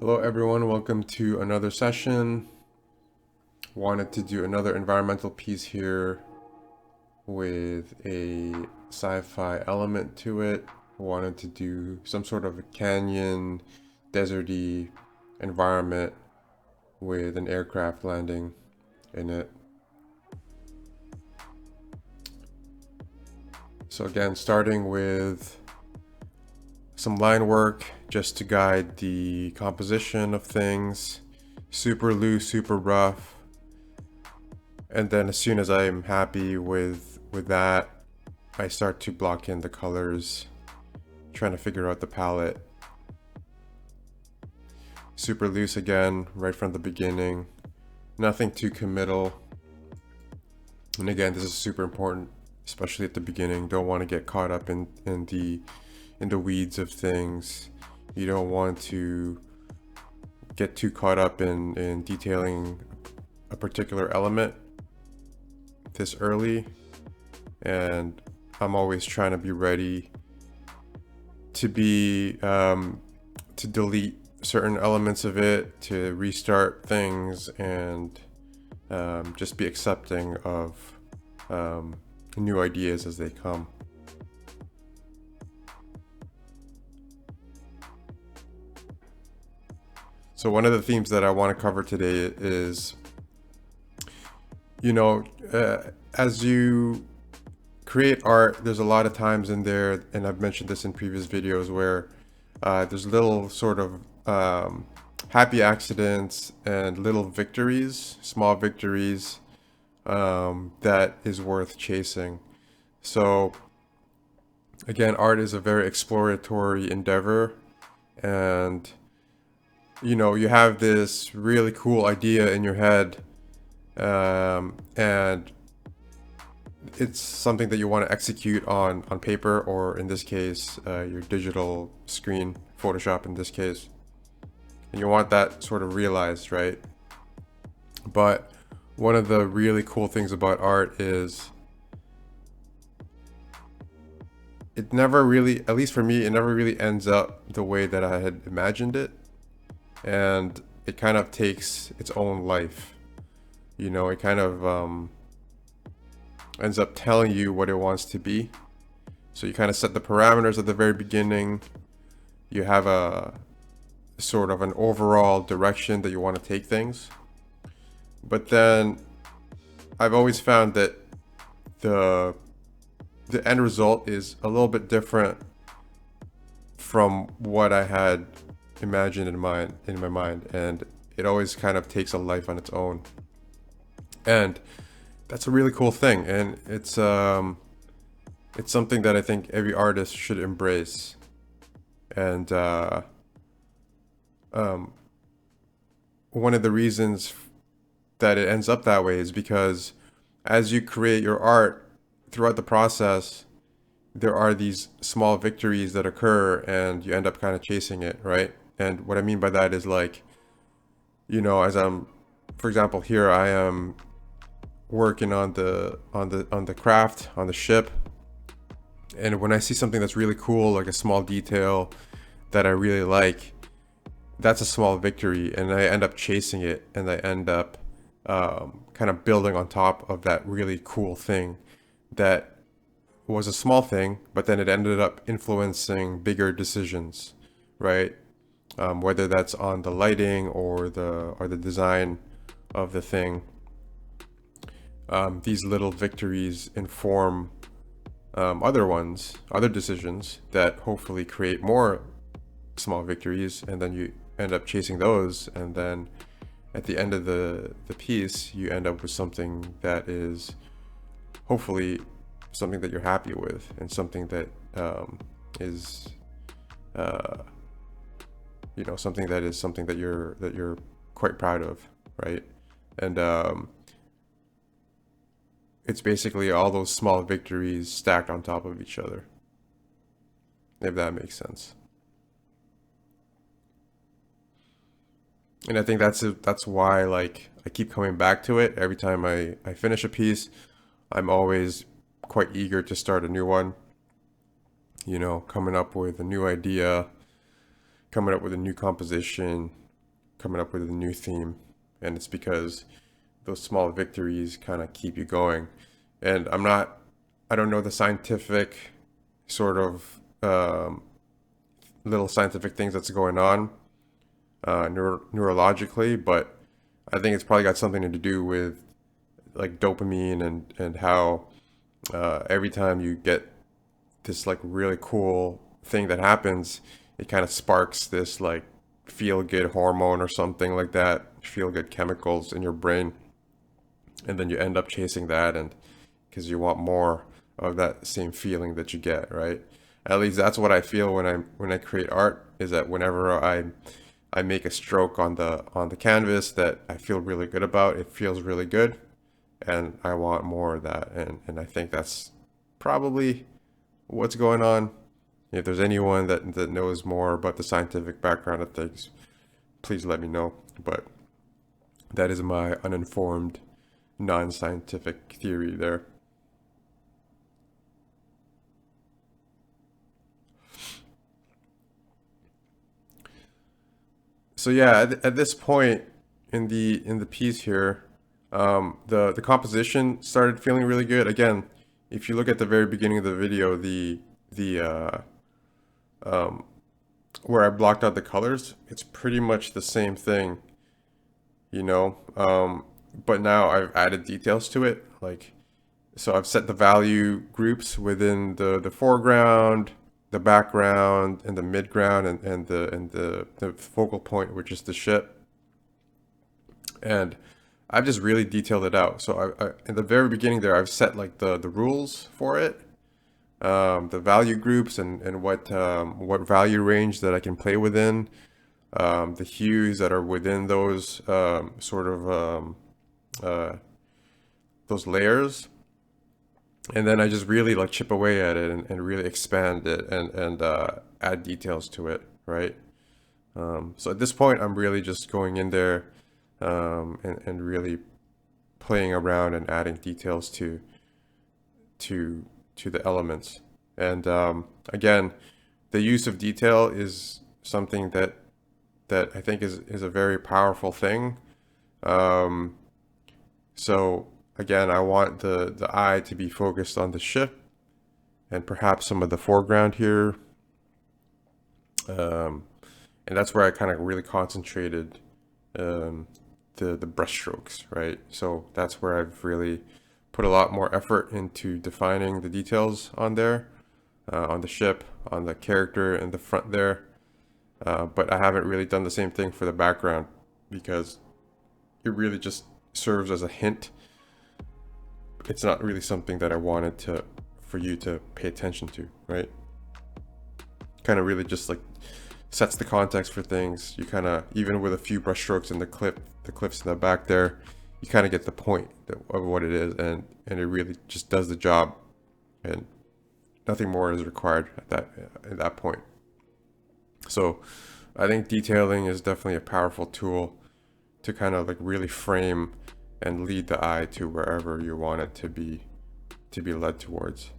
Hello everyone, welcome to another session. Wanted to do another environmental piece here with a sci-fi element to it. Wanted to do some sort of a canyon, deserty environment with an aircraft landing in it. So again, starting with some line work just to guide the composition of things. Super loose, super rough. And then as soon as I'm happy with that, I start to block in the colors, trying to figure out the palette. Super loose again, right from the beginning. Nothing too committal. And again, this is super important, especially at the beginning. Don't want to get caught up in the weeds of things. You don't want to get too caught up in detailing a particular element this early. And I'm always trying to be ready to to delete certain elements of it, to restart things, and just be accepting of new ideas as they come. So one of the themes that I want to cover today is, as you create art, there's a lot of times in there, and I've mentioned this in previous videos, where there's little sort of happy accidents and little victories, small victories, that is worth chasing. So again, art is a very exploratory endeavor, and you have this really cool idea in your head, and it's something that you want to execute on paper, or in this case, your digital screen, Photoshop in this case. And you want that sort of realized, right? But one of the really cool things about art is it never really, at least for me, it never really ends up the way that I had imagined it. And it kind of takes its own life. It kind of ends up telling you what it wants to be. So you kind of set the parameters at the very beginning. You have a sort of an overall direction that you want to take things. But then I've always found that the end result is a little bit different from what I had imagined in my mind, and it always kind of takes a life on its own. And that's a really cool thing, and it's something that I think every artist should embrace. And one of the reasons that it ends up that way is because as you create your art, throughout the process, there are these small victories that occur, and you end up kind of chasing it, right? And what I mean by that is, like, as for example, here I am working on the craft on the ship, and when I see something that's really cool, like a small detail that I really like, that's a small victory, and I end up chasing it, and I end up kind of building on top of that really cool thing that was a small thing, but then it ended up influencing bigger decisions, right? Whether that's on the lighting or the design of the thing. These little victories inform other decisions that hopefully create more small victories, and then you end up chasing those, and then at the end of the piece, you end up with something that is hopefully something that you're happy with, and something that is something that you're quite proud of, right? And it's basically all those small victories stacked on top of each other, if that makes sense. And I think that's why, like, I keep coming back to it every time I finish a piece. I'm always quite eager to start a new one, coming up with a new idea, coming up with a new composition, coming up with a new theme, and it's because those small victories kind of keep you going. And I don't know the scientific sort of little scientific things that's going on neurologically, but I think it's probably got something to do with like dopamine and how every time you get this like really cool thing that happens, it kind of sparks this like feel good hormone or something like that, feel good chemicals in your brain, and then you end up chasing that, and because you want more of that same feeling that you get, right? At least that's what I feel when I create art, is that whenever I make a stroke on the canvas that I feel really good about, it feels really good, and I want more of that, and I think that's probably what's going on. If there's anyone that knows more about the scientific background of things, please let me know. But that is my uninformed, non-scientific theory there. So yeah, at this point in the piece here, the composition started feeling really good. Again, if you look at the very beginning of the video, the um, where I blocked out the colors, it's pretty much the same thing, you know. But now I've added details to it, like so I've set the value groups within the foreground, the background, and the midground, and the focal point, which is the ship. And I've just really detailed it out. So I in the very beginning there, I've set like the rules for it, the value groups, and what value range that I can play within, the hues that are within those uh, those layers, and then I just really like chip away at it and really expand it and add details to it, right? So at this point, I'm really just going in there and really playing around and adding details to to the elements. And again, the use of detail is something that I think is a very powerful thing. Um, so again, I want the eye to be focused on the ship and perhaps some of the foreground here. Um, and that's where I kind of really concentrated um, the brushstrokes, right? So that's where I've really put a lot more effort into defining the details on there, on the ship, on the character in the front there. But I haven't really done the same thing for the background because it really just serves as a hint. It's not really something that I wanted to for you to pay attention to, right? Kind of really just like sets the context for things. You kind of, even with a few brush strokes in the clips in the back there, you kind of get the point of what it is, and it really just does the job, and nothing more is required at that point. So I think detailing is definitely a powerful tool to kind of like really frame and lead the eye to wherever you want it to be led towards.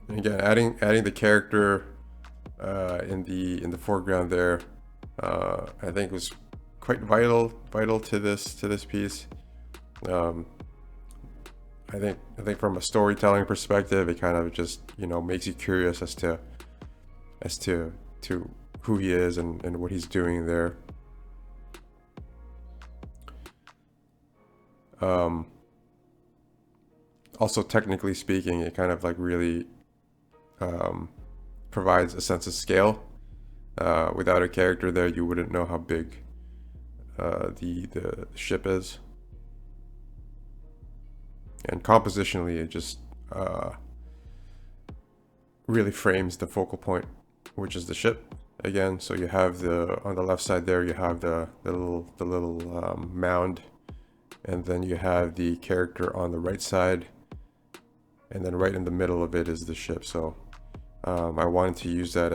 And again, adding the character in the foreground there, I think was quite vital to this piece. Um, I think from a storytelling perspective, it kind of just makes you curious as to who he is and what he's doing there. Um, Also, technically speaking, it kind of like really um, provides a sense of scale. Without a character there, you wouldn't know how big the ship is. And compositionally, it just really frames the focal point, which is the ship again. So you have on the left side there, you have the little mound, and then you have the character on the right side, and then right in the middle of it is the ship. So I wanted to use that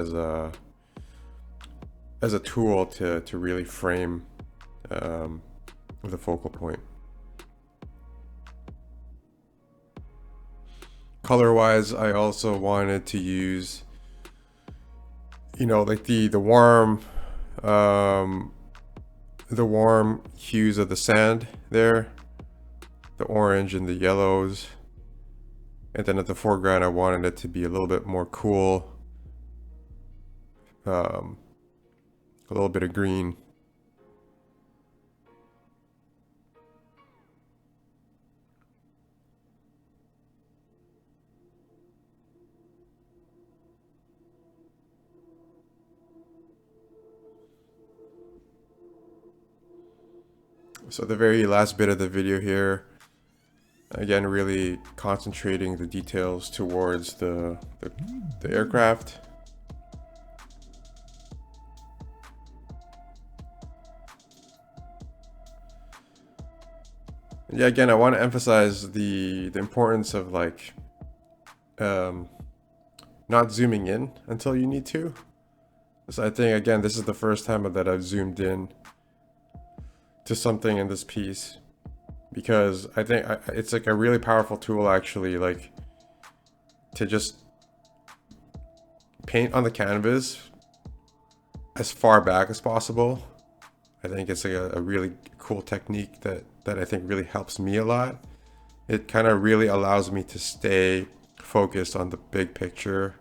as a tool to really frame the focal point. color wise, I also wanted to use, like the warm hues of the sand there, the orange and the yellows. And then at the foreground, I wanted it to be a little bit more cool, a little bit of green. So the very last bit of the video here, again, really concentrating the details towards the aircraft. And yeah, again, I want to emphasize the importance of not zooming in until you need to. So I think, again, this is the first time that I've zoomed in to something in this piece, because I think it's like a really powerful tool, actually, like to just paint on the canvas as far back as possible. I think it's like a really cool technique that I think really helps me a lot. It kind of really allows me to stay focused on the big picture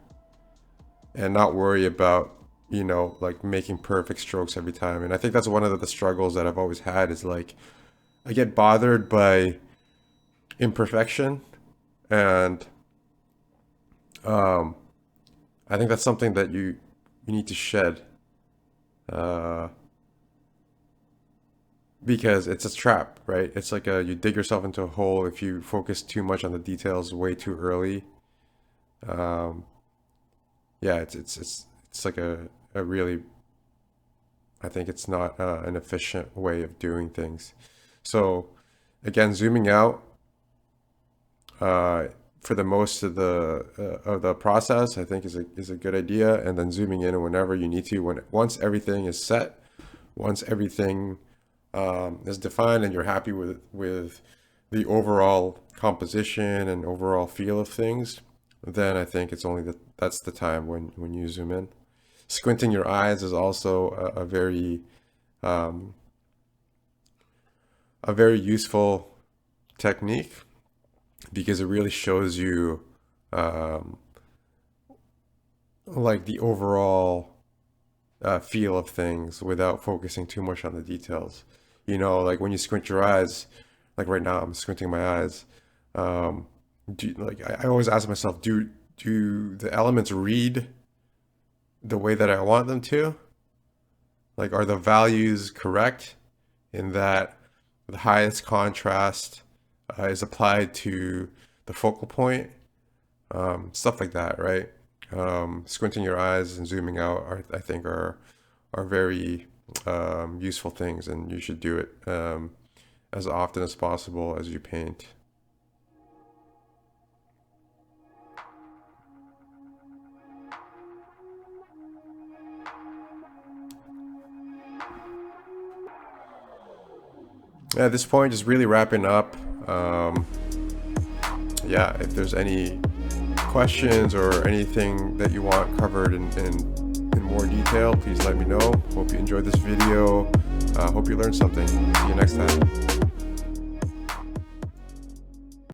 and not worry about, like making perfect strokes every time. And I think that's one of the struggles that I've always had, is like I get bothered by imperfection, and I think that's something that you need to shed, because it's a trap, right? It's like you dig yourself into a hole if you focus too much on the details way too early. Yeah, it's like a really, I think it's not an efficient way of doing things. So again, zooming out for the most of the process, I think is a good idea, and then zooming in whenever you need to, once everything is set, once everything is defined, and you're happy with the overall composition and overall feel of things, then I think it's only that's the time when you zoom in. Squinting your eyes is also a very useful technique, because it really shows you like the overall feel of things without focusing too much on the details. Like when you squint your eyes, like right now I'm squinting my eyes. I always ask myself, do the elements read the way that I want them to? Like, are the values correct in that the highest contrast is applied to the focal point? Stuff like that, right? Squinting your eyes and zooming out I think are very useful things, and you should do it as often as possible as you paint. At this point, just really wrapping up. Yeah, if there's any questions or anything that you want covered in more detail, please let me know. Hope you enjoyed this video. Hope you learned something. See you next time.